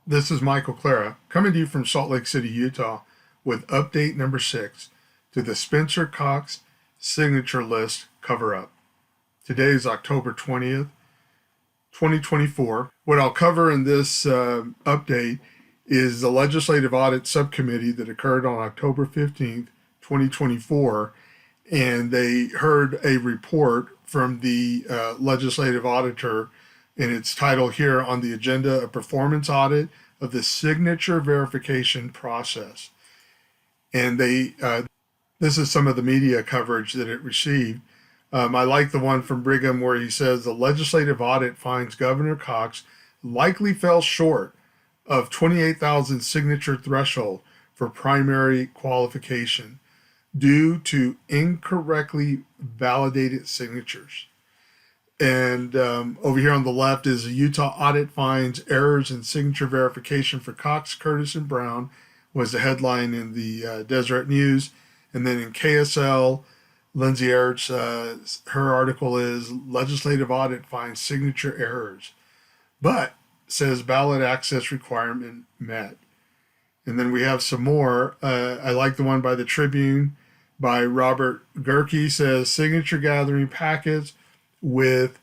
This is Michael Clara coming to you from Salt Lake City, Utah with update number 6 to the Spencer Cox signature list cover-up. Today is October 20th, 2024. What I'll cover in this update is the Legislative Audit Subcommittee that occurred on October 15th, 2024, and they heard a report from the Legislative Auditor, and its title here on the agenda, a performance audit of the signature verification process. And this is some of the media coverage that it received. I like the one from Brigham where he says the legislative audit finds Governor Cox likely fell short of 28,000 signature threshold for primary qualification due to incorrectly validated signatures. And over here on the left is a Utah audit finds errors in signature verification for Cox, Curtis, and Brown was the headline in the Deseret News. And then in KSL, Lindsay Ertz, her article is Legislative Audit finds signature errors, but says ballot access requirement met. And then we have some more. I like the one by the Tribune by Robert Gerke, says signature gathering packets with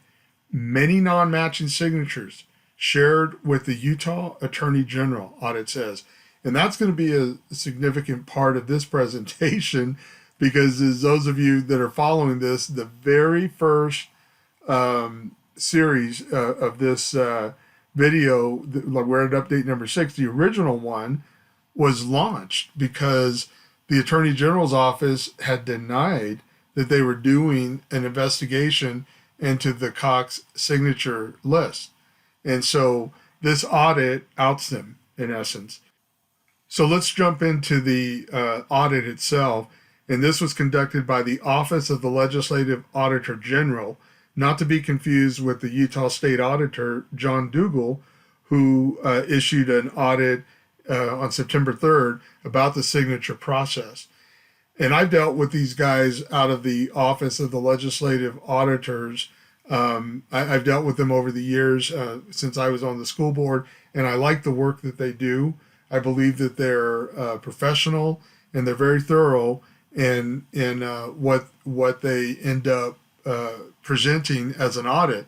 many non-matching signatures shared with the Utah Attorney General, audit says. And that's going to be a significant part of this presentation because as those of you that are following this, the very first series of this video, we're at update number 6, the original one was launched because the Attorney General's office had denied that they were doing an investigation into the Cox signature list. And so this audit outs them, in essence. So let's jump into the audit itself. And this was conducted by the Office of the Legislative Auditor General, not to be confused with the Utah State Auditor, John Dougal, who issued an audit on September 3rd about the signature process. And I've dealt with these guys out of the Office of the Legislative Auditors. I've dealt with them over the years since I was on the school board, and I like the work that they do. I believe that they're professional and they're very thorough in what they end up presenting as an audit.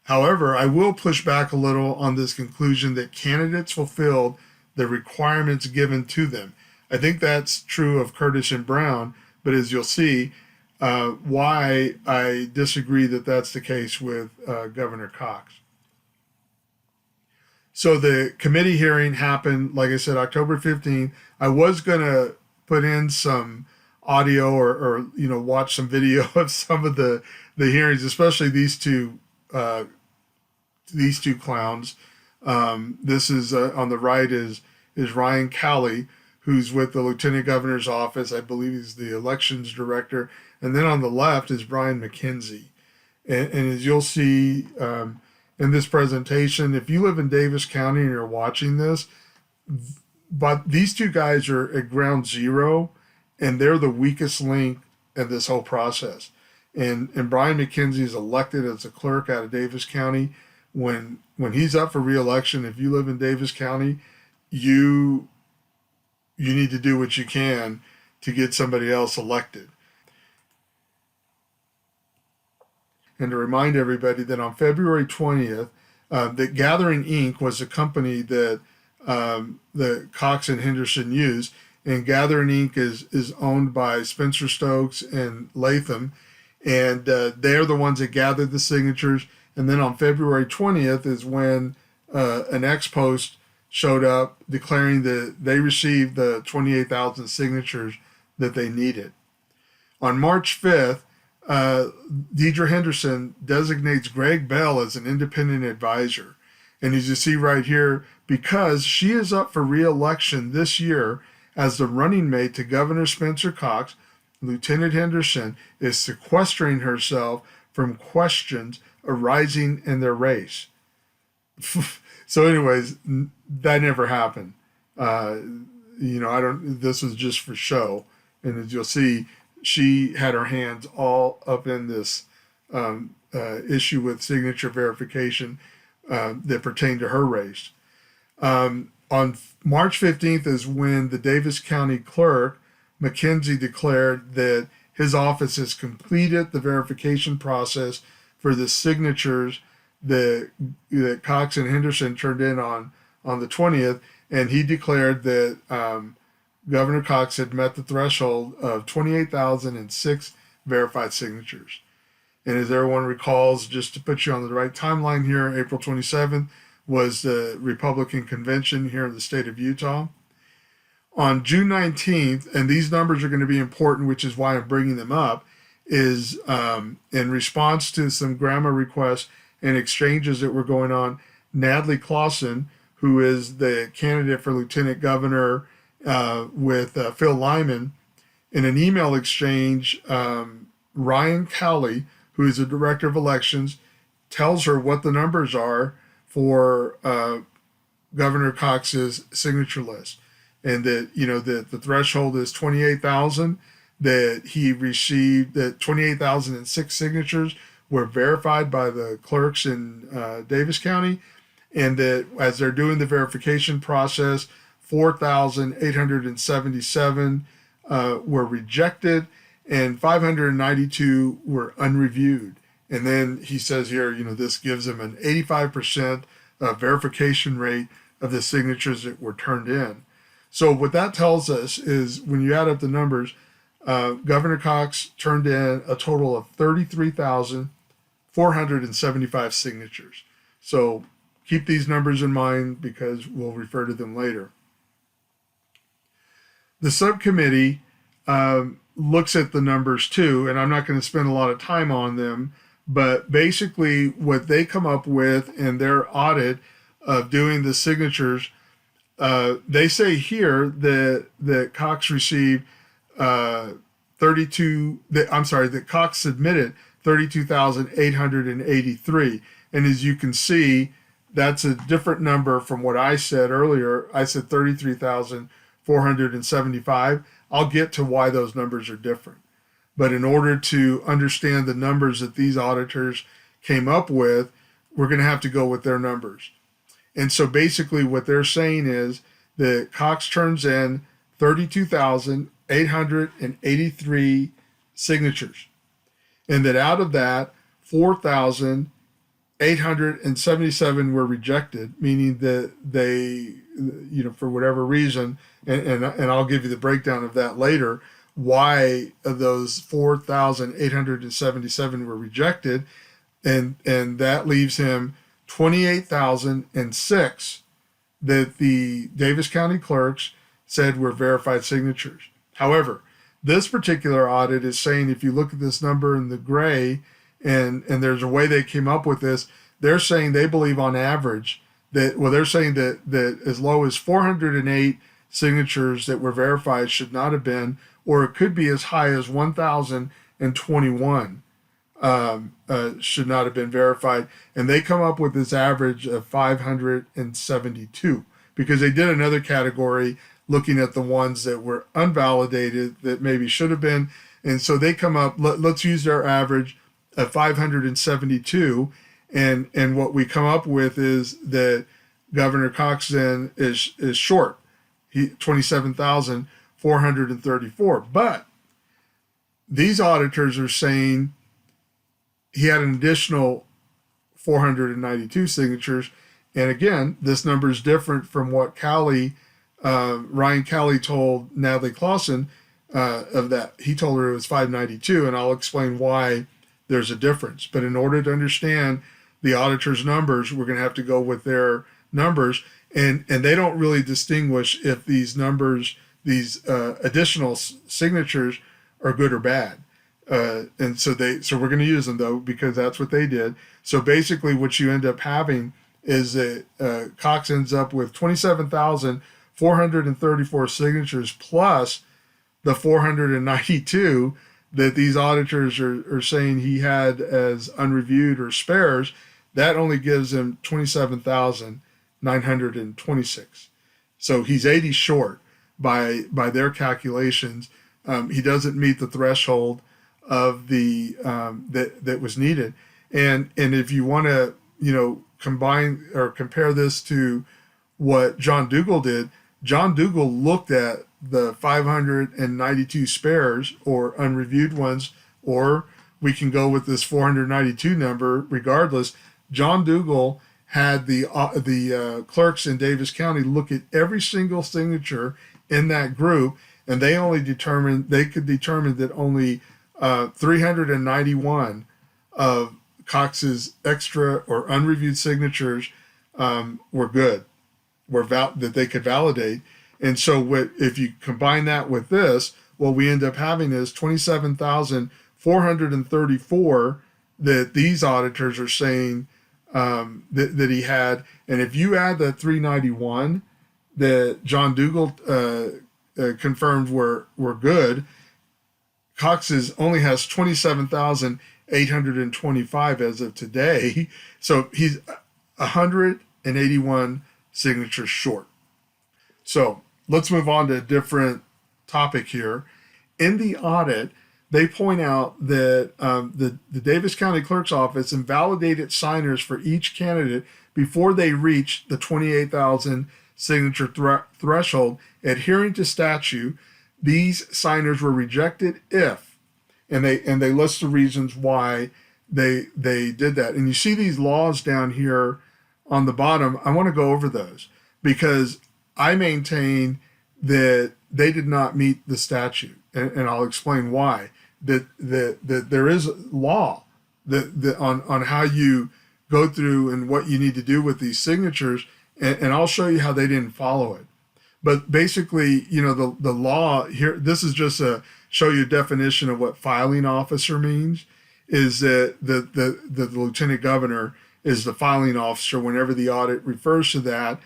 However, I will push back a little on this conclusion that candidates fulfilled the requirements given to them. I think that's true of Curtis and Brown, but as you'll see, why I disagree that that's the case with Governor Cox. So the committee hearing happened, like I said, October 15th. I was going to put in some audio or watch some video of some of the hearings, especially these two clowns. This is on the right is Ryan Cowley, who's with the Lieutenant Governor's office. I believe he's the elections director. And then on the left is Brian McKenzie. And as you'll see in this presentation, if you live in Davis County and you're watching this, but these two guys are at ground zero, and they're the weakest link in this whole process. And Brian McKenzie is elected as a clerk out of Davis County. When he's up for re-election, if you live in Davis County, you need to do what you can to get somebody else elected. And to remind everybody that on February 20th, that Gathering Inc. was a company that Cox and Henderson used. And Gathering Inc. is owned by Spencer Stokes and Latham. And they're the ones that gathered the signatures. And then on February 20th is when an ex-post showed up declaring that they received the 28,000 signatures that they needed. On March 5th, Deidre Henderson designates Greg Bell as an independent advisor. And as you see right here, because she is up for re-election this year as the running mate to Governor Spencer Cox, Lieutenant Henderson is sequestering herself from questions arising in their race. So anyways, that never happened. This was just for show. And as you'll see, she had her hands all up in this issue with signature verification that pertained to her race. On March 15th is when the Davis County Clerk, McKenzie, declared that his office has completed the verification process for the signatures that Cox and Henderson turned in on the 20th, and he declared that Governor Cox had met the threshold of 28,006 verified signatures. And as everyone recalls, just to put you on the right timeline here, April 27th was the Republican convention here in the state of Utah. On June 19th, and these numbers are going to be important, which is why I'm bringing them up, is in response to some grammar requests and exchanges that were going on, Natalie Clausen, who is the candidate for lieutenant governor with Phil Lyman, in an email exchange, Ryan Cowley, who is the director of elections, tells her what the numbers are for Governor Cox's signature list, and that that the threshold is 28,000. That he received that 28,006 signatures were verified by the clerks in Davis County, and that as they're doing the verification process, 4,877 were rejected, and 592 were unreviewed. And then he says here, this gives him an 85% verification rate of the signatures that were turned in. So what that tells us is when you add up the numbers, Governor Cox turned in a total of 33,475 signatures. So keep these numbers in mind because we'll refer to them later. The subcommittee looks at the numbers too, and I'm not going to spend a lot of time on them, but basically what they come up with in their audit of doing the signatures, they say here that Cox received that Cox submitted 32,883. And as you can see, that's a different number from what I said earlier. I said 33,475. I'll get to why those numbers are different. But in order to understand the numbers that these auditors came up with, we're going to have to go with their numbers. And so basically what they're saying is that Cox turns in 32,883 signatures. And that out of that, 4,877 were rejected, meaning that they, for whatever reason, and I'll give you the breakdown of that later, why of those 4,877 were rejected, and that leaves him 28,006 that the Davis County clerks said were verified signatures. However, this particular audit is saying if you look at this number in the gray, and there's a way they came up with this, they're saying they believe on average they're saying that as low as 408 signatures that were verified should not have been, or it could be as high as 1,021 should not have been verified. And they come up with this average of 572 because they did another category looking at the ones that were unvalidated that maybe should have been. And so they come up, let's use their average of 572. And what we come up with is that Governor Cox then is short, 27,434. But these auditors are saying he had an additional 492 signatures. And again, this number is different from what Ryan Cowley told Natalie Clausen of that. He told her it was 592, and I'll explain why there's a difference. But in order to understand the auditor's numbers, we're going to have to go with their numbers. And they don't really distinguish if these numbers, these additional signatures are good or bad. And so we're going to use them though, because that's what they did. So basically what you end up having is that Cox ends up with 27,434 signatures plus the 492 that these auditors are saying he had as unreviewed or spares. That only gives him 27,926. So he's 80 short by their calculations. He doesn't meet the threshold of the that was needed. And if you want to combine or compare this to what John Dougal did. John Dougal looked at the 592 spares or unreviewed ones, or we can go with this 492 number regardless. John Dougal had the clerks in Davis County look at every single signature in that group, and they could determine that only 391 of Cox's extra or unreviewed signatures were good, that they could validate. And so if you combine that with this, what we end up having is 27,434 that these auditors are saying that he had. And if you add the 391 that John Dougal confirmed were good, Cox's only has 27,825 as of today. So he's 181 signatures short. So let's move on to a different topic here. In the audit, they point out that the Davis County Clerk's Office invalidated signers for each candidate before they reached the 28,000 signature threshold. Adhering to statute, these signers were rejected if, and they list the reasons why they did that. And you see these laws down here on the bottom. I want to go over those because I maintain that they did not meet the statute, and I'll explain why. That there is law that on how you go through and what you need to do with these signatures, and I'll show you how they didn't follow it. But basically, the law here, this is just a show you a definition of what filing officer means, is that the lieutenant governor is the filing officer whenever the audit refers to that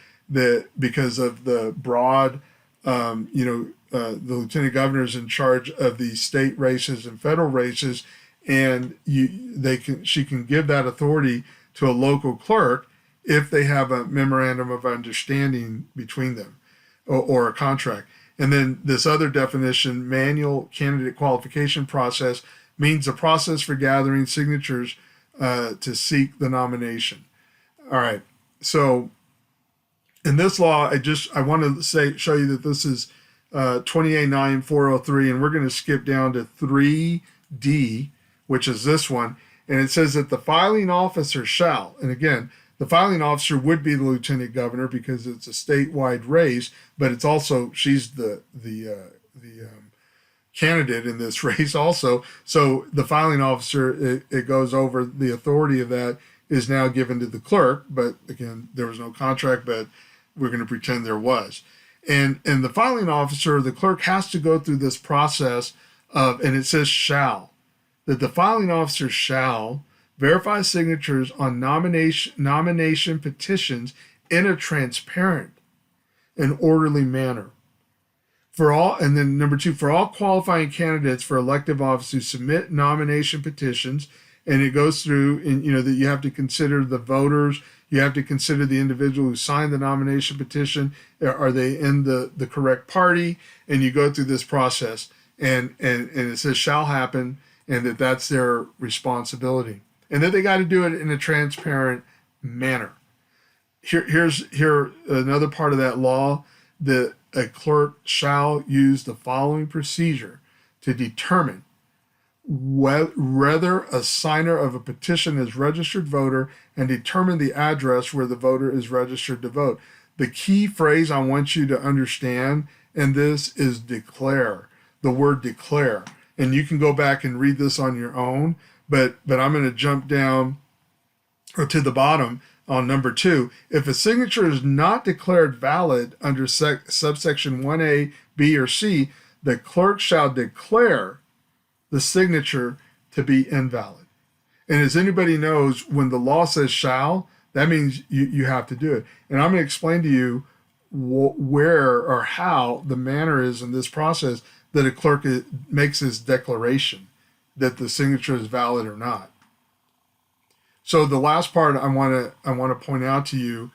because of the broad, the lieutenant governor is in charge of the state races and federal races, and she can give that authority to a local clerk if they have a memorandum of understanding between them or a contract. And then this other definition, manual candidate qualification process, means a process for gathering signatures to seek the nomination. All right. So in this law, I want to show you that this is 289403, and we're going to skip down to 3D, which is this one. And it says that the filing officer shall, and again, the filing officer would be the lieutenant governor because it's a statewide race, but it's also, she's the candidate in this race also. So the filing officer, it goes over, the authority of that is now given to the clerk, but again, there was no contract, but we're going to pretend there was. And the filing officer, the clerk, has to go through this process of, and it says shall, that the filing officer shall verify signatures on nomination petitions in a transparent and orderly manner. And then number 2, for all qualifying candidates for elective office who submit nomination petitions, and it goes through, and that you have to consider the voters, you have to consider the individual who signed the nomination petition, are they in the correct party, and you go through this process, and it says shall happen, and that's their responsibility. And then they got to do it in a transparent manner. Here's another part of that law, that a clerk shall use the following procedure to determine whether a signer of a petition is registered voter and determine the address where the voter is registered to vote. The key phrase I want you to understand in this is declare, the word declare. And you can go back and read this on your own, but I'm going to jump down or to the bottom on number 2. If a signature is not declared valid under subsection 1A, B, or C, the clerk shall declare the signature to be invalid. And as anybody knows, when the law says shall, that means you have to do it. And I'm going to explain to you where or how the manner is in this process that a clerk makes his declaration that the signature is valid or not. So the last part I want to point out to you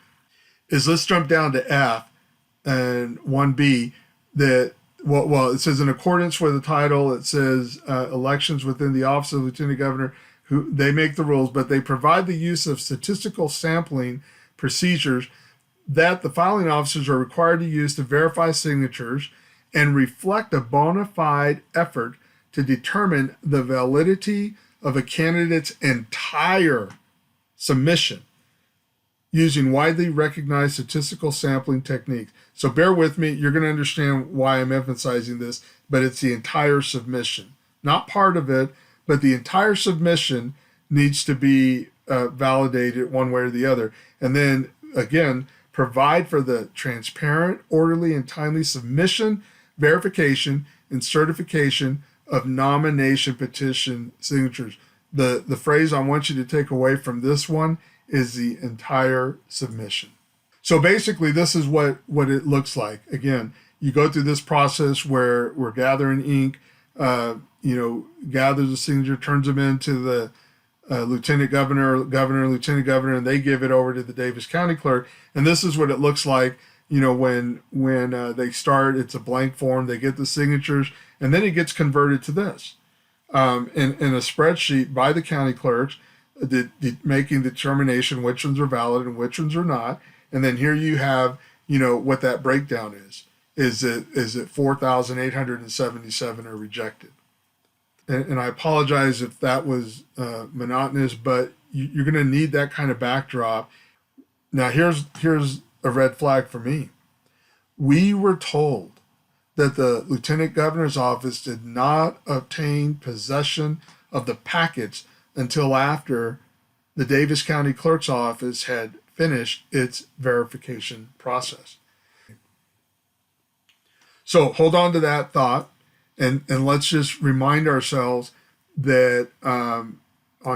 is, let's jump down to F and 1B, that well, it says in accordance with the title, it says elections within the office of Lieutenant Governor, who they make the rules, but they provide the use of statistical sampling procedures that the filing officers are required to use to verify signatures and reflect a bona fide effort to determine the validity of a candidate's entire submission using widely recognized statistical sampling techniques. So bear with me, you're going to understand why I'm emphasizing this, but it's the entire submission. Not part of it, but the entire submission needs to be validated one way or the other. And then, again, provide for the transparent, orderly, and timely submission, verification, and certification of nomination petition signatures. The phrase I want you to take away from this one is the entire submission. So basically, this is what it looks like. Again, you go through this process where we're gathering ink, gathers the signature, turns them into the lieutenant governor, lieutenant governor, and they give it over to the Davis County Clerk. And this is what it looks like, when they start, it's a blank form, they get the signatures, and then it gets converted to this. In a spreadsheet by the county clerks, making determination which ones are valid and which ones are not. And then here you have, what that breakdown is. Is it 4,877 are rejected? And I apologize if that was monotonous, but you're going to need that kind of backdrop. Now, here's a red flag for me. We were told that the Lieutenant Governor's office did not obtain possession of the packets until after the Davis County Clerk's office had finished its verification process. So hold on to that thought, and let's just remind ourselves that on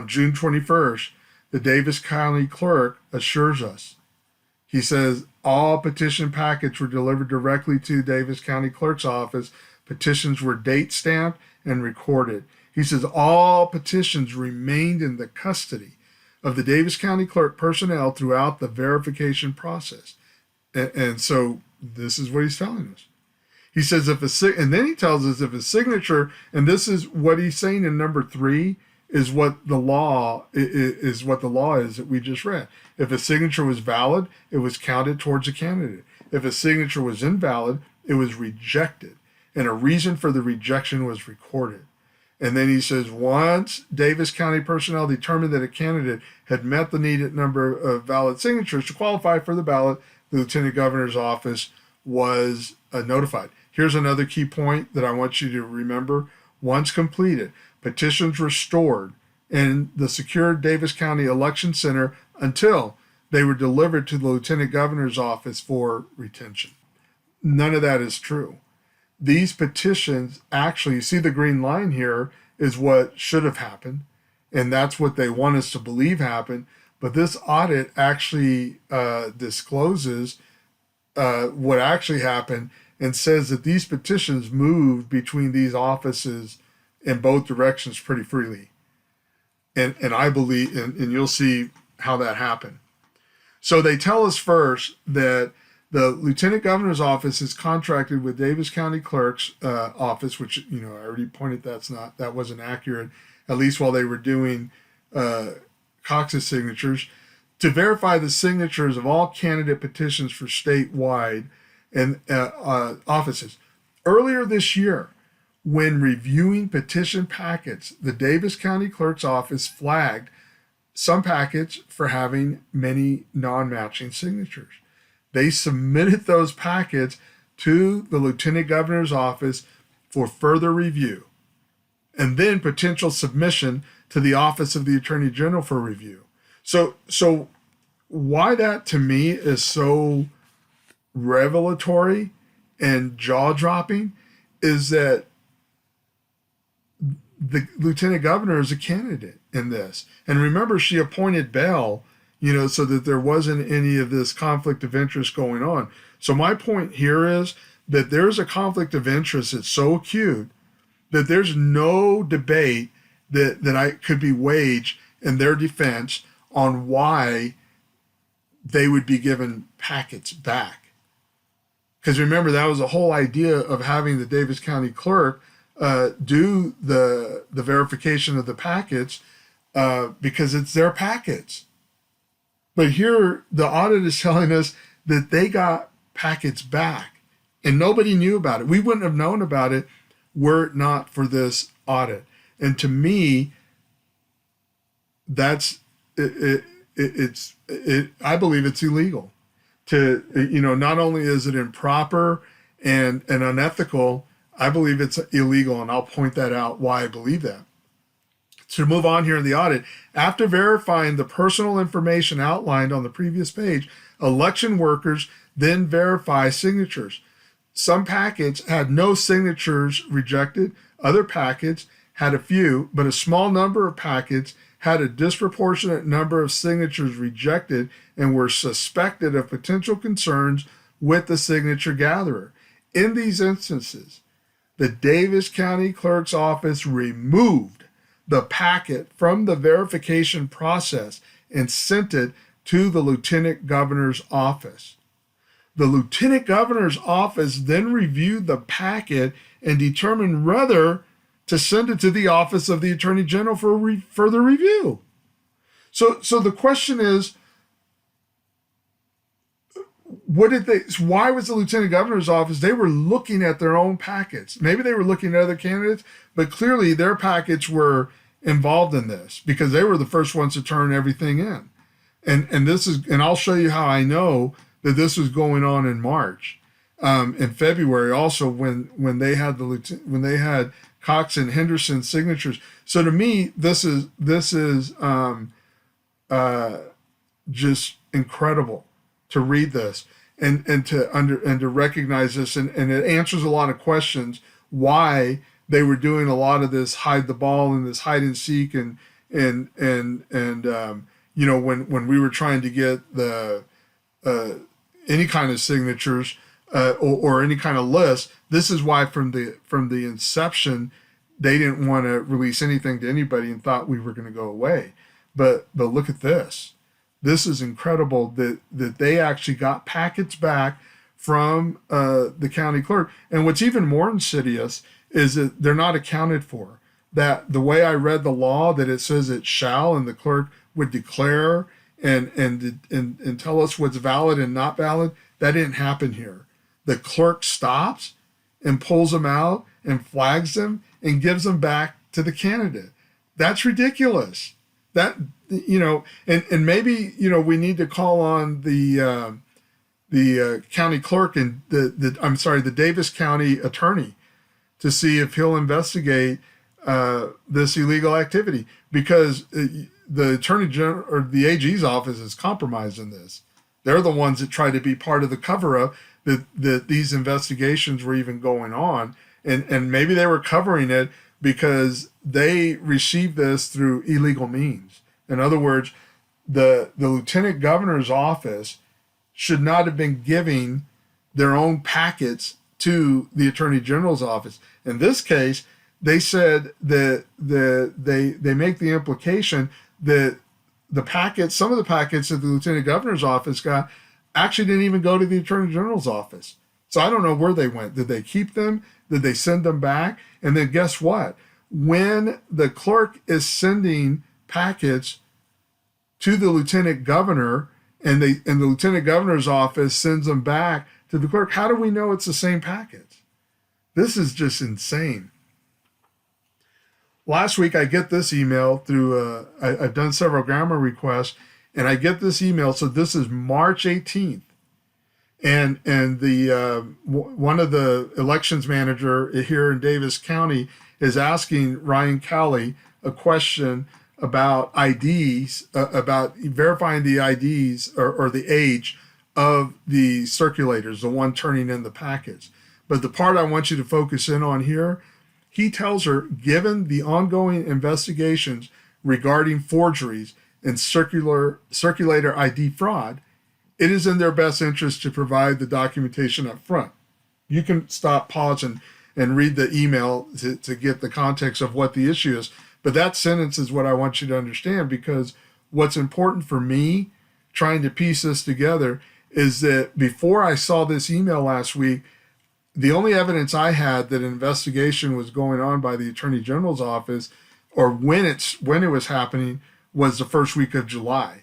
June 21st, the Davis County Clerk assures us. He says all petition packets were delivered directly to Davis County Clerk's office. Petitions were date stamped and recorded. He says all petitions remained in the custody of the Davis County Clerk personnel throughout the verification process. And so this is what he's telling us. He says and then he tells us if a signature, and this is what he's saying in number 3, is what the law is that we just read. If a signature was valid, it was counted towards a candidate. If a signature was invalid, it was rejected, and a reason for the rejection was recorded. And then he says, once Davis County personnel determined that a candidate had met the needed number of valid signatures to qualify for the ballot, the Lieutenant Governor's office was notified. Here's another key point that I want you to remember. Once completed, petitions were stored in the secured Davis County Election Center until they were delivered to the Lieutenant Governor's office for retention. None of that is true. These petitions, actually, you see the green line here, is what should have happened, and that's what they want us to believe happened. But this audit actually discloses what actually happened and says that these petitions moved between these offices in both directions pretty freely. And I believe, and you'll see how that happened. So they tell us first that the Lieutenant Governor's office is contracted with Davis County Clerk's office, which, I already pointed that wasn't accurate, at least while they were doing Cox's signatures, to verify the signatures of all candidate petitions for statewide and offices. Earlier this year, when reviewing petition packets, the Davis County Clerk's office flagged some packets for having many non-matching signatures. They submitted those packets to the Lieutenant Governor's office for further review, and then potential submission to the Office of the Attorney General for review. So why that to me is so revelatory and jaw-dropping is that the Lieutenant Governor is a candidate in this. And remember, she appointed Bell, so that there wasn't any of this conflict of interest going on. So my point here is that there's a conflict of interest that's so acute that there's no debate that I could be waged in their defense on why they would be given packets back. Because remember, that was the whole idea of having the Davis County Clerk do the verification of the packets because it's their packets. But here, the audit is telling us that they got packets back and nobody knew about it. We wouldn't have known about it were it not for this audit. And to me, that's I believe it's illegal. Not only is it improper and unethical, I believe it's illegal, and I'll point that out why I believe that. To move on here in the audit, after verifying the personal information outlined on the previous page, election workers then verify signatures. Some packets had no signatures rejected. Other packets had a few, but a small number of packets had a disproportionate number of signatures rejected and were suspected of potential concerns with the signature gatherer. In these instances, the Davis County Clerk's office removed the packet from the verification process and sent it to the Lieutenant Governor's office. The Lieutenant Governor's office then reviewed the packet and determined whether to send it to the office of the Attorney General for further review. So the question is, why was the Lieutenant Governor's office? They were looking at their own packets. Maybe they were looking at other candidates, but clearly their packets were involved in this because they were the first ones to turn everything in. And I'll show you how I know that this was going on in March, in February also when they had Cox and Henderson signatures. So to me, this is just incredible to read this and to recognize this, and it answers a lot of questions why they were doing a lot of this hide the ball and this hide and seek and when we were trying to get the any kind of signatures or any kind of list. This is why from the inception they didn't want to release anything to anybody and thought we were going to go away. But look at this. This is incredible that they actually got packets back from the county clerk. And what's even more insidious is that they're not accounted for. That the way I read the law, that it says it shall, and the clerk would declare and tell us what's valid and not valid, that didn't happen here. The clerk stops and pulls them out and flags them and gives them back to the candidate. That's ridiculous. That, and maybe, we need to call on the county clerk and the Davis County attorney to see if he'll investigate this illegal activity, because the Attorney General or the AG's office is compromised in this. They're the ones that try to be part of the cover-up that these investigations were even going on. And maybe they were covering it because they received this through illegal means. In other words, the Lieutenant Governor's office should not have been giving their own packets to the Attorney General's office. In this case, they said that they make the implication that some of the packets that the Lieutenant Governor's office got actually didn't even go to the Attorney General's office. So I don't know where they went. Did they keep them? Did they send them back? And then guess what? When the clerk is sending packets to the Lieutenant Governor and the Lieutenant Governor's office sends them back to the clerk, how do we know it's the same packets? This is just insane. Last week, I get this email through, I've done several grammar requests, and I get this email. So this is March 18th. And the one of the elections manager here in Davis County is asking Ryan Cowley a question about IDs, about verifying the IDs or the age of the circulators, the one turning in the packets. But the part I want you to focus in on here, he tells her, given the ongoing investigations regarding forgeries and circulator ID fraud, it is in their best interest to provide the documentation up front. You can stop, pause, and read the email to get the context of what the issue is. But that sentence is what I want you to understand, because what's important for me trying to piece this together is that before I saw this email last week, the only evidence I had that an investigation was going on by the Attorney General's office, or when it was happening, was the first week of July.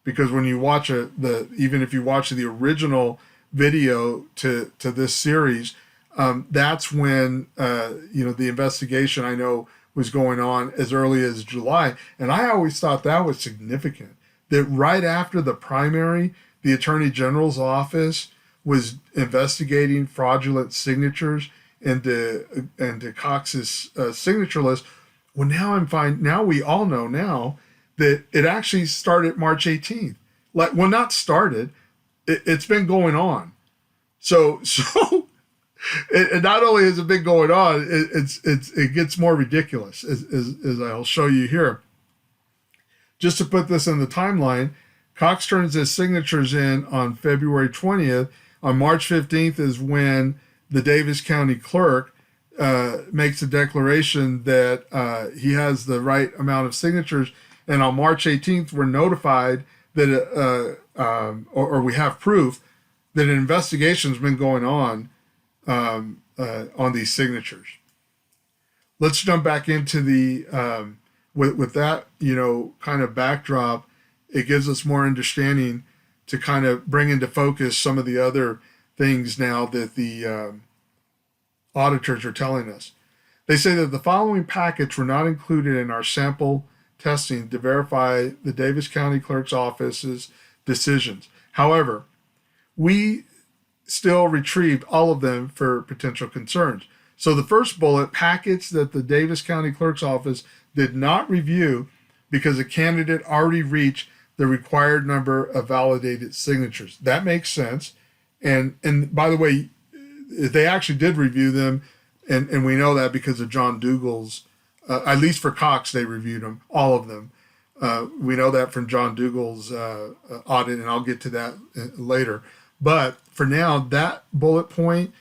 because when you watch even if you watch the original video to this series, that's when the investigation I know was going on as early as July, and I always thought that was significant. That right after the primary, the Attorney General's office was investigating fraudulent signatures into Cox's signature list. Well, now we all know now that it actually started March 18th. Not started, it's been going on. So it not only has it been going on, it gets more ridiculous as I'll show you here. Just to put this in the timeline, Cox turns his signatures in on February 20th. On March 15th is when the Davis County Clerk makes a declaration that he has the right amount of signatures. And on March 18th, we're notified that, or we have proof that an investigation's been going on these signatures. Let's jump back into the, with that, kind of backdrop. It gives us more understanding to kind of bring into focus some of the other things now that the auditors are telling us. They say that the following packets were not included in our sample testing to verify the Davis County Clerk's office's decisions. However, we still retrieved all of them for potential concerns. So the first bullet, packets that the Davis County Clerk's office did not review because a candidate already reached the required number of validated signatures. That makes sense. And by the way, they actually did review them, and we know that because of John Dougal's, at least for Cox, they reviewed them, all of them. We know that from John Dougal's audit, and I'll get to that later. But for now, that bullet point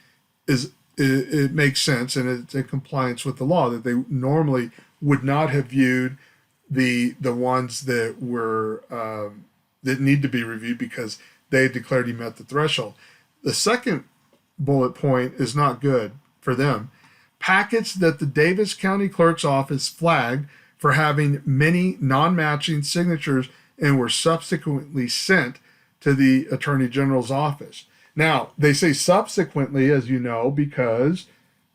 it makes sense, and it's in compliance with the law that they normally would not have viewed the ones that were that need to be reviewed because they declared he met the threshold. The second bullet point is not good for them. Packets that the Davis County Clerk's office flagged for having many non-matching signatures and were subsequently sent to the Attorney General's office. Now, they say subsequently, as you know, because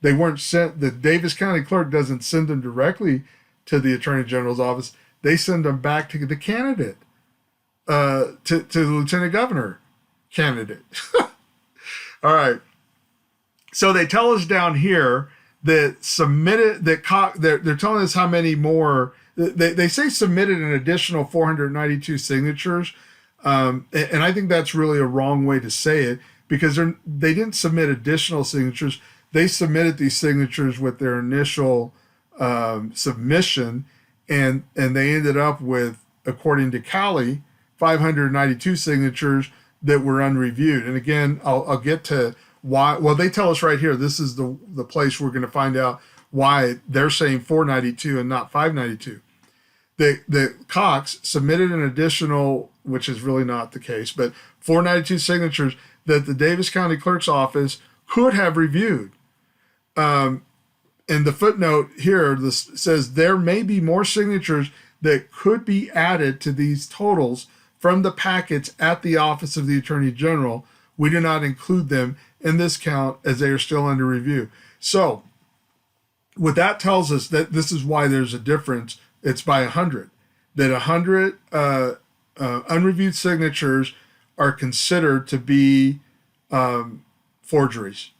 they weren't sent, the Davis County Clerk doesn't send them directly to the Attorney General's office. They send them back to the candidate, to the Lieutenant Governor candidate. All right. So they tell us down here that they're telling us how many more, they say submitted an additional 492 signatures. And I think that's really a wrong way to say it, because they didn't submit additional signatures. They submitted these signatures with their initial submission, and they ended up with, according to Cali, 592 signatures that were unreviewed. And again, I'll get to why. Well, they tell us right here, this is the place we're going to find out why they're saying 492 and not 592. The Cox submitted an additional, which is really not the case, but 492 signatures that the Davis County Clerk's office could have reviewed. And the footnote here says there may be more signatures that could be added to these totals from the packets at the Office of the Attorney General. We do not include them in this count as they are still under review. So what that tells us, that this is why there's a difference. It's by 100. That 100 unreviewed signatures are considered to be forgeries.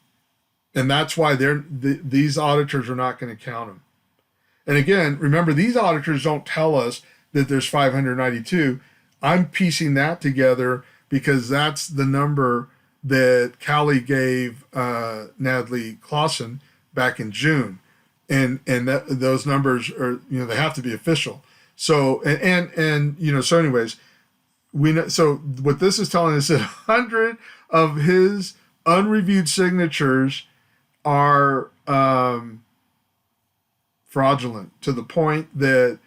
And that's why these auditors are not going to count them. And again, remember, these auditors don't tell us that there's 592. I'm piecing that together because that's the number that Cali gave Natalie Clausen back in June. And those numbers are, they have to be official. So, so anyways, we know, so what this is telling us is 100 of his unreviewed signatures are fraudulent to the point that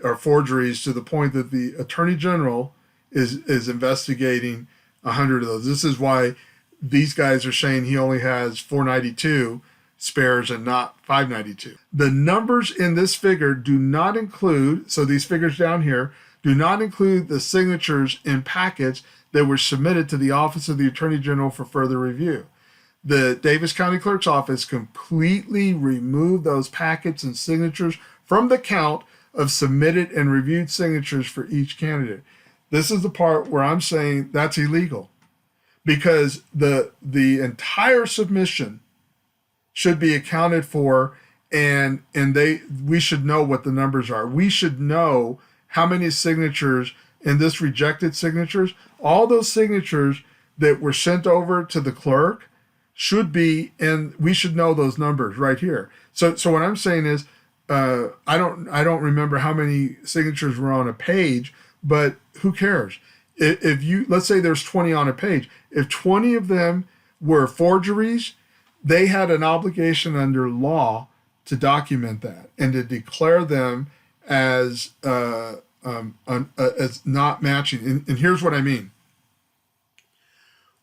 or forgeries to the point that the Attorney General is investigating 100 of those. This is why these guys are saying he only has 492 spares and not 592. The numbers in this figure do not include, so these figures down here do not include the signatures in packets that were submitted to the Office of the Attorney General for further review. The Davis County Clerk's office completely removed those packets and signatures from the count of submitted and reviewed signatures for each candidate. This is the part where I'm saying that's illegal, because the entire submission should be accounted for, and we should know what the numbers are. We should know how many signatures in this rejected signatures, all those signatures that were sent over to the clerk should be, and we should know those numbers right here. So what I'm saying is, I don't remember how many signatures were on a page, but who cares? If you, let's say there's 20 on a page, if 20 of them were forgeries, they had an obligation under law to document that and to declare them as not matching. And here's what I mean.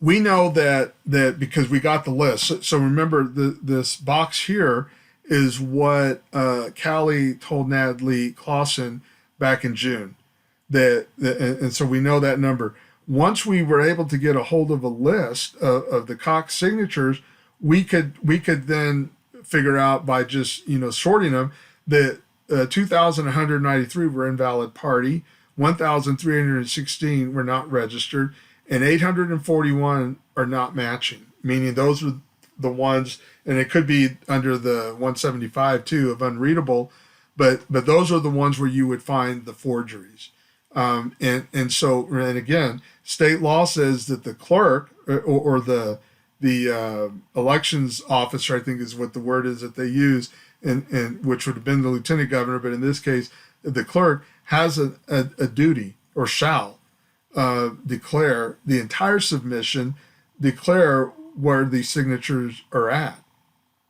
We know that because we got the list. So remember, this box here is what Callie told Natalie Clausen back in June. And so we know that number. Once we were able to get a hold of a list of the Cox signatures, we could then figure out by just sorting them that 2,193 were invalid party, 1,316 were not registered, and 841 are not matching, meaning those are the ones, and it could be under the 175 too of unreadable, but those are the ones where you would find the forgeries. And again, state law says that the clerk or the elections officer, I think is what the word is that they use, and which would have been the lieutenant governor, but in this case, the clerk has a duty, or shall declare the entire submission, declare where these signatures are at,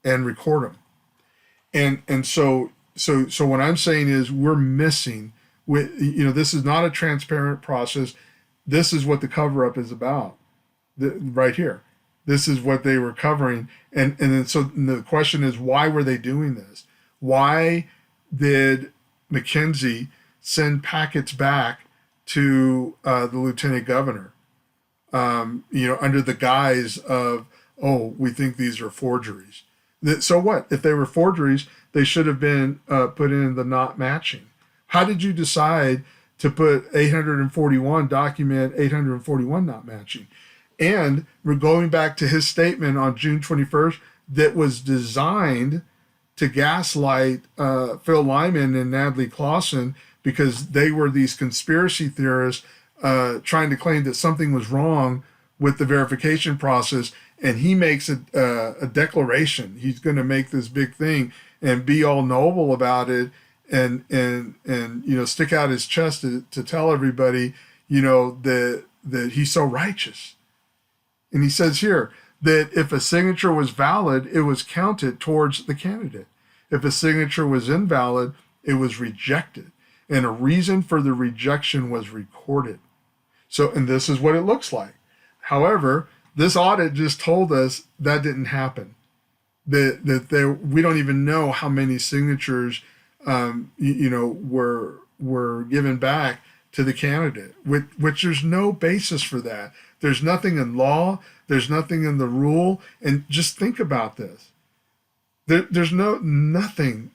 and record them. And so what I'm saying is we're missing. This is not a transparent process. This is what the cover-up is about, right here. This is what they were covering. And then so the question is, why were they doing this? Why did McKenzie send packets back to the lieutenant governor, under the guise of, oh, we think these are forgeries? So what? If they were forgeries, they should have been put in the not matching. How did you decide to put 841, document 841 not matching? And we're going back to his statement on June 21st that was designed to gaslight Phil Lyman and Natalie Clausen, because they were these conspiracy theorists trying to claim that something was wrong with the verification process. And he makes a declaration. He's going to make this big thing and be all noble about it, and stick out his chest to tell everybody that he's so righteous. And he says here that if a signature was valid, it was counted towards the candidate. If a signature was invalid, it was rejected, and a reason for the rejection was recorded. So, and this is what it looks like. However, this audit just told us that didn't happen. We don't even know how many signatures were given back to the candidate, which there's no basis for that. There's nothing in law. There's nothing in the rule. And just think about this. There's nothing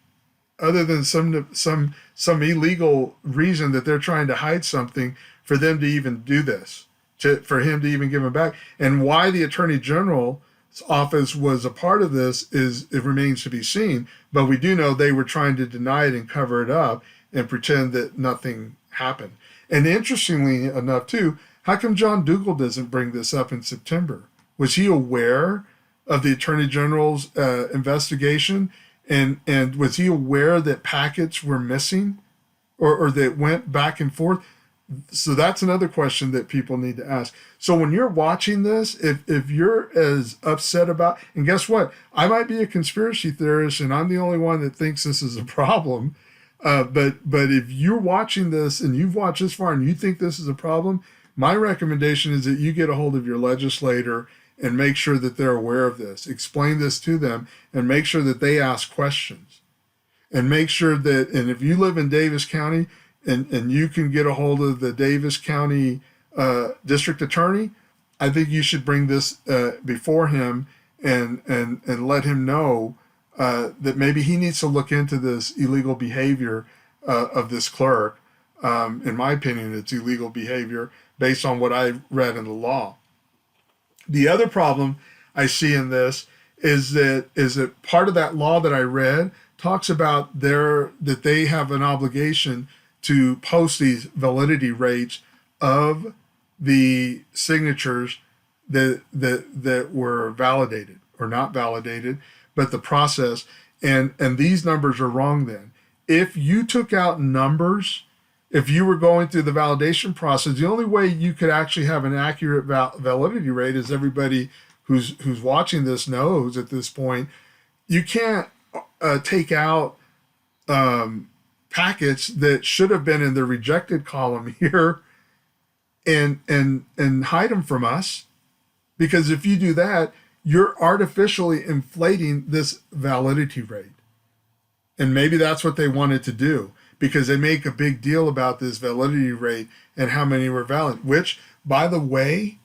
other than some illegal reason that they're trying to hide something for them to even do this, for him to even give them back. And why the Attorney General's office was a part of this it remains to be seen. But we do know they were trying to deny it and cover it up and pretend that nothing happened. And interestingly enough, too, how come John Dougal doesn't bring this up in September? Was he aware of the Attorney General's investigation? And was he aware that packets were missing or that went back and forth? So that's another question that people need to ask. So when you're watching this, if you're as upset about, and guess what? I might be a conspiracy theorist and I'm the only one that thinks this is a problem. But if you're watching this and you've watched this far and you think this is a problem, my recommendation is that you get a hold of your legislator and make sure that they're aware of this. Explain this to them and make sure that they ask questions. And make sure that, and if you live in Davis County, and you can get a hold of the Davis County District Attorney, I think you should bring this before him and let him know that maybe he needs to look into this illegal behavior of this clerk. In my opinion, it's illegal behavior based on what I read in the law. The other problem I see in this is that part of that law that I read talks about that they have an obligation to post these validity rates of the signatures that were validated or not validated, but the process, and these numbers are wrong then. If you took out numbers, if you were going through the validation process, the only way you could actually have an accurate validity rate, as everybody who's watching this knows at this point, you can't take out packets that should have been in the rejected column here and hide them from us, because if you do that, you're artificially inflating this validity rate. And maybe that's what they wanted to do, because they make a big deal about this validity rate and how many were valid, which, by the way,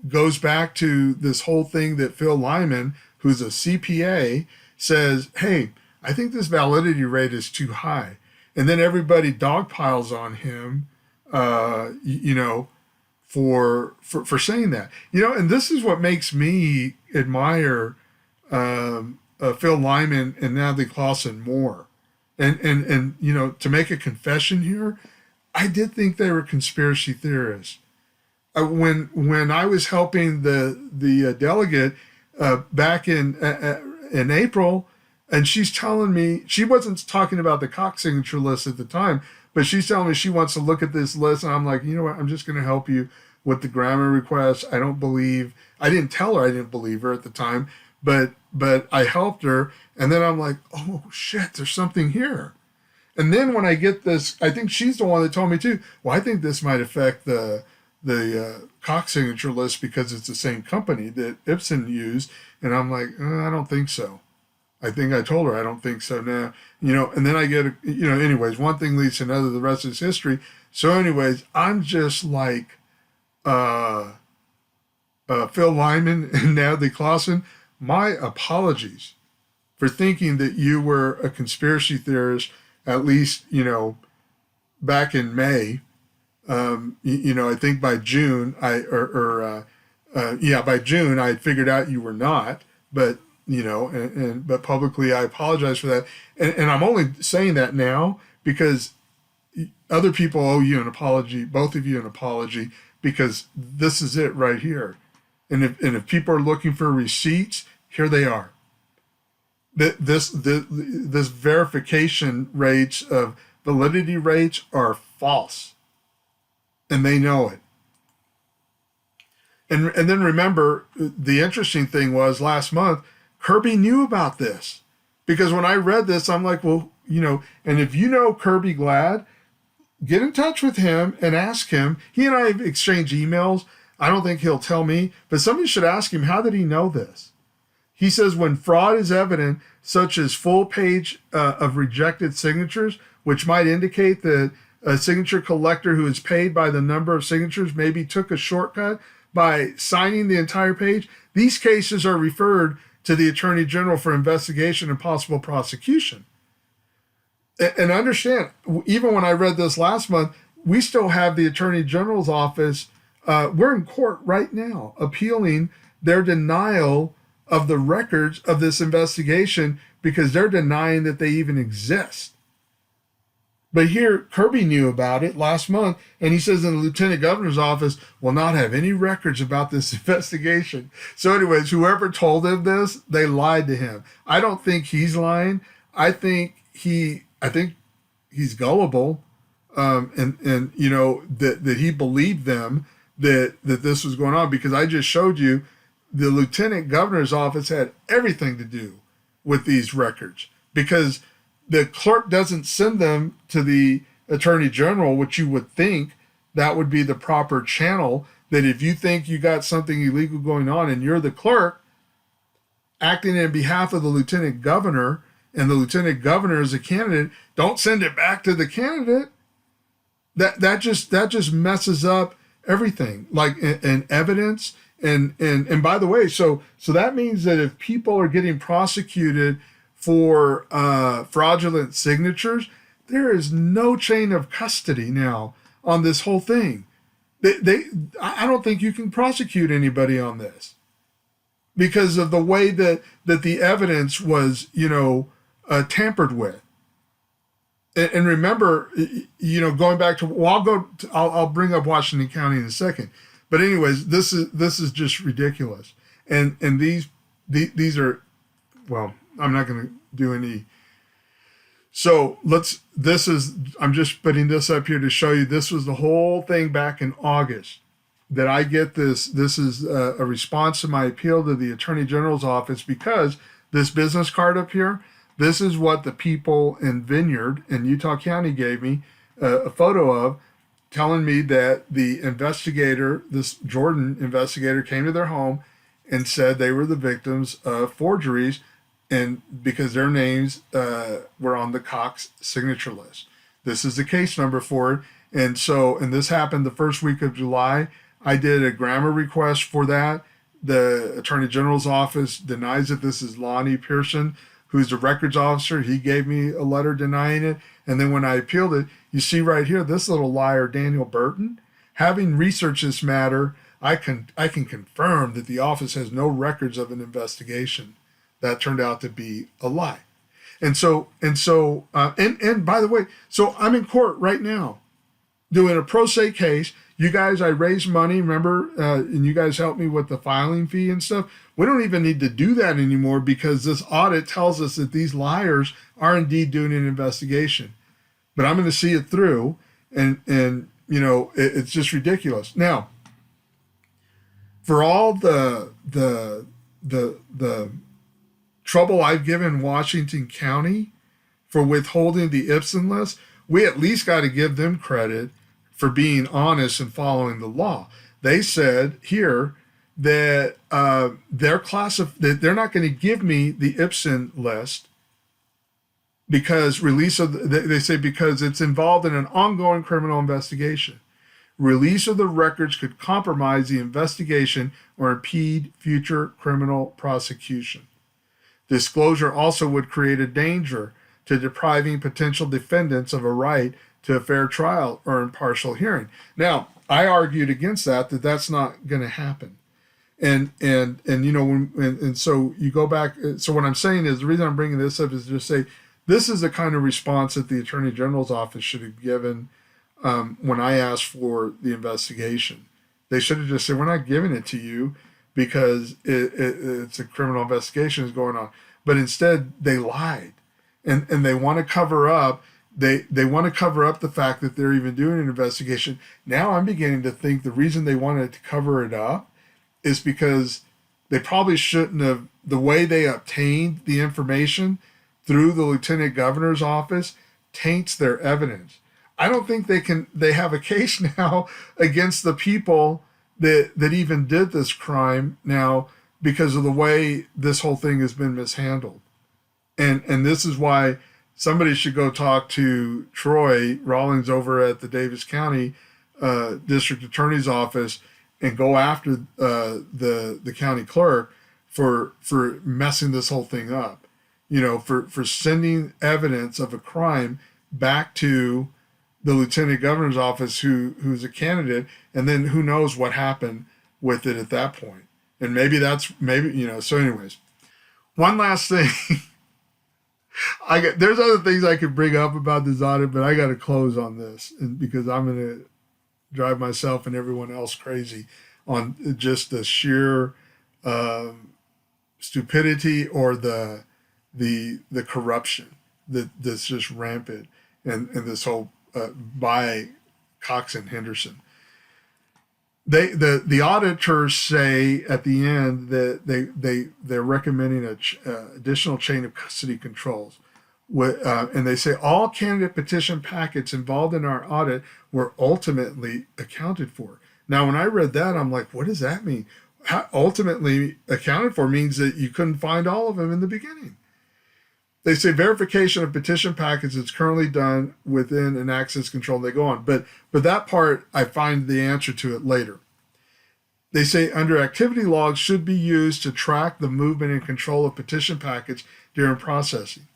goes back to this whole thing that Phil Lyman, who's a CPA, says, hey, I think this validity rate is too high. And then everybody dogpiles on him, for saying that. And this is what makes me admire Phil Lyman and Natalie Clausen more. And to make a confession here, I did think they were conspiracy theorists. When I was helping the delegate back in April, and she's telling me, she wasn't talking about the Cox signature list at the time, but she's telling me she wants to look at this list, and I'm like, you know what, I'm just going to help you with the grammar request. I didn't tell her I didn't believe her at the time, but I helped her, and then I'm like, oh shit, there's something here. And then when I get this, I think she's the one that told me too, well, I think this might affect the Cox signature list because it's the same company that Ipsen used. And I'm like, I don't think so. I think I told her I don't think so now. And then I get, anyways, one thing leads to another, the rest is history. So anyways, I'm just like Phil Lyman and Natalie Clausen, my apologies for thinking that you were a conspiracy theorist, at least, back in May. I think by June, by June, I figured out you were not, but, but publicly I apologize for that. And I'm only saying that now because other people owe you an apology, both of you an apology, because this is it right here. And if people are looking for receipts, here they are. This verification rates of validity rates are false, and they know it. And then remember, the interesting thing was last month, Kirby knew about this, because when I read this, I'm like, well, and if you know Kirby Glad, get in touch with him and ask him. He and I have exchanged emails. I don't think he'll tell me, but somebody should ask him, how did he know this? He says when fraud is evident, such as full page of rejected signatures, which might indicate that a signature collector who is paid by the number of signatures maybe took a shortcut by signing the entire page, these cases are referred to the Attorney General for investigation and possible prosecution. And understand, even when I read this last month, we still have the Attorney General's office. We're in court right now appealing their denial of the records of this investigation because they're denying that they even exist. But here, Kirby knew about it last month, and he says in the Lieutenant Governor's office will not have any records about this investigation. So anyways, whoever told him this, they lied to him. I don't think he's lying. I think he's gullible, and that he believed them that this was going on, because I just showed you the Lieutenant Governor's office had everything to do with these records, because the clerk doesn't send them to the Attorney General, which you would think that would be the proper channel, that if you think you got something illegal going on and you're the clerk acting in behalf of the Lieutenant Governor and the lieutenant governor is a candidate, don't send it back to the candidate. That just messes up everything, like and evidence. And by the way, so that means that if people are getting prosecuted for fraudulent signatures, there is no chain of custody now on this whole thing. I don't think you can prosecute anybody on this because of the way that the evidence was, tampered with. And remember, going back to, well, I'll bring up Washington County in a second. But anyways, this is just ridiculous. And these are, well, I'm not going to do any. So I'm just putting this up here to show you, this was the whole thing back in August that I get this. This is a response to my appeal to the Attorney General's office, because this business card up here, this is what the people in Vineyard in Utah County gave me a photo of, telling me that the investigator, this Jordan investigator, came to their home and said they were the victims of forgeries, and because their names were on the Cox signature list. This is the case number for it. And this happened the first week of July. I did a grammar request for that. The Attorney General's office denies it. This is Lonnie Pearson, who's the records officer. He gave me a letter denying it. And then when I appealed it, you see right here, this little liar, Daniel Burton, having researched this matter, I can confirm that the office has no records of an investigation. That turned out to be a lie. And by the way, so I'm in court right now doing a pro se case. You guys, I raised money, remember, and you guys helped me with the filing fee and stuff. We don't even need to do that anymore, because this audit tells us that these liars are indeed doing an investigation. But I'm going to see it through, and it's just ridiculous. Now, for all the trouble I've given Washington County for withholding the Ipsen list, we at least got to give them credit for being honest and following the law. They said here that that they're not going to give me the Ipsen list because because it's involved in an ongoing criminal investigation. Release of the records could compromise the investigation or impede future criminal prosecution. Disclosure also would create a danger to depriving potential defendants of a right to a fair trial or impartial hearing. Now, I argued against that's not going to happen. And so you go back. So what I'm saying is, the reason I'm bringing this up is to just say, this is the kind of response that the Attorney General's office should have given when I asked for the investigation. They should have just said, we're not giving it to you because it's a criminal investigation is going on. But instead, they lied. And they want to cover up. They want to cover up the fact that they're even doing an investigation. Now I'm beginning to think the reason they wanted to cover it up is because they probably shouldn't have. The way they obtained the information through the lieutenant governor's office taints their evidence. I don't think they have a case now against the people that even did this crime now because of the way this whole thing has been mishandled. And this is why somebody should go talk to Troy Rawlings over at the Davis County District Attorney's Office and go after the county clerk for messing this whole thing up. For sending evidence of a crime back to the lieutenant governor's office who's a candidate, and then who knows what happened with it at that point. And maybe so anyways. One last thing. There's other things I could bring up about this audit, but I got to close on this, and because I'm going to drive myself and everyone else crazy on just the sheer stupidity or the corruption that's just rampant and this whole by Cox and Henderson. The auditors say at the end that they're recommending a additional chain of custody controls, and they say all candidate petition packets involved in our audit were ultimately accounted for. Now, when I read that, I'm like, what does that mean? Ultimately accounted for means that you couldn't find all of them in the beginning. They say verification of petition packets is currently done within an access control. They go on, but that part I find the answer to it later. They say under activity logs should be used to track the movement and control of petition packets during processing.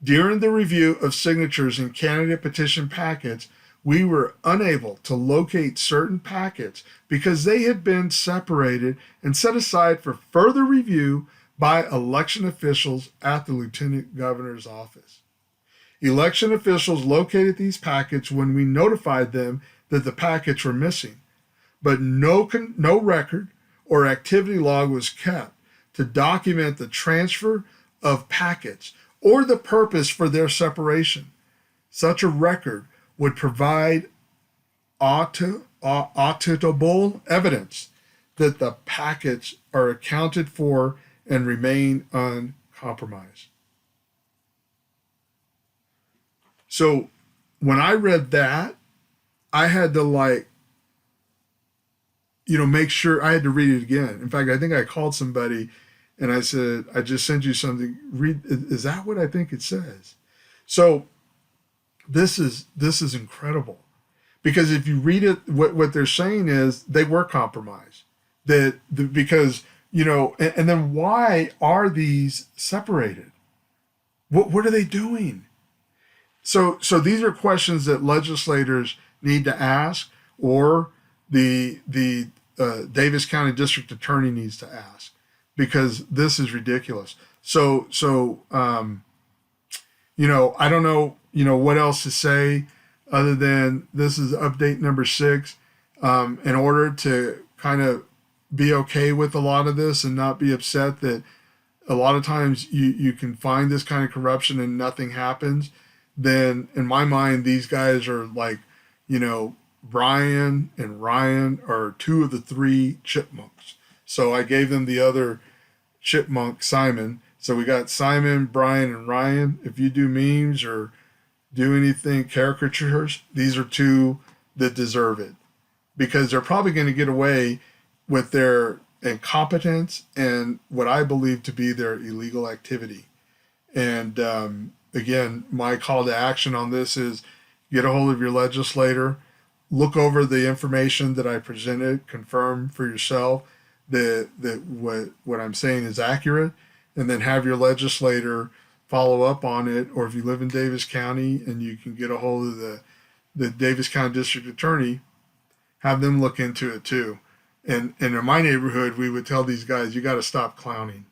During the review of signatures in candidate petition packets, we were unable to locate certain packets because they had been separated and set aside for further review by election officials at the Lieutenant Governor's office. Election officials located these packets when we notified them that the packets were missing, but no record or activity log was kept to document the transfer of packets or the purpose for their separation. Such a record would provide auditable evidence that the packets are accounted for and remain uncompromised. So when I read that, I had to make sure. I had to read it again. In fact, I think I called somebody and I said, I just sent you something. Read, is that what I think it says? So this is incredible, because if you read it, what they're saying is they were compromised. Because and then why are these separated? What are they doing? So these are questions that legislators need to ask, or the Davis County District Attorney needs to ask, because this is ridiculous. So I don't know, what else to say other than this is update number 6. In order to kind of be okay with a lot of this and not be upset that a lot of times you can find this kind of corruption and nothing happens, then in my mind, these guys are like, Brian and Ryan are 2 of the 3 chipmunks. So I gave them the other chipmunk, Simon. So we got Simon, Brian, and Ryan. If you do memes or do anything, caricatures, these are 2 that deserve it, because they're probably going to get away with their incompetence and what I believe to be their illegal activity. And again, my call to action on this is get a hold of your legislator, look over the information that I presented, confirm for yourself that what I'm saying is accurate, and then have your legislator follow up on it. Or if you live in Davis County and you can get a hold of the Davis County District Attorney, have them look into it too. And in my neighborhood, we would tell these guys, you got to stop clowning.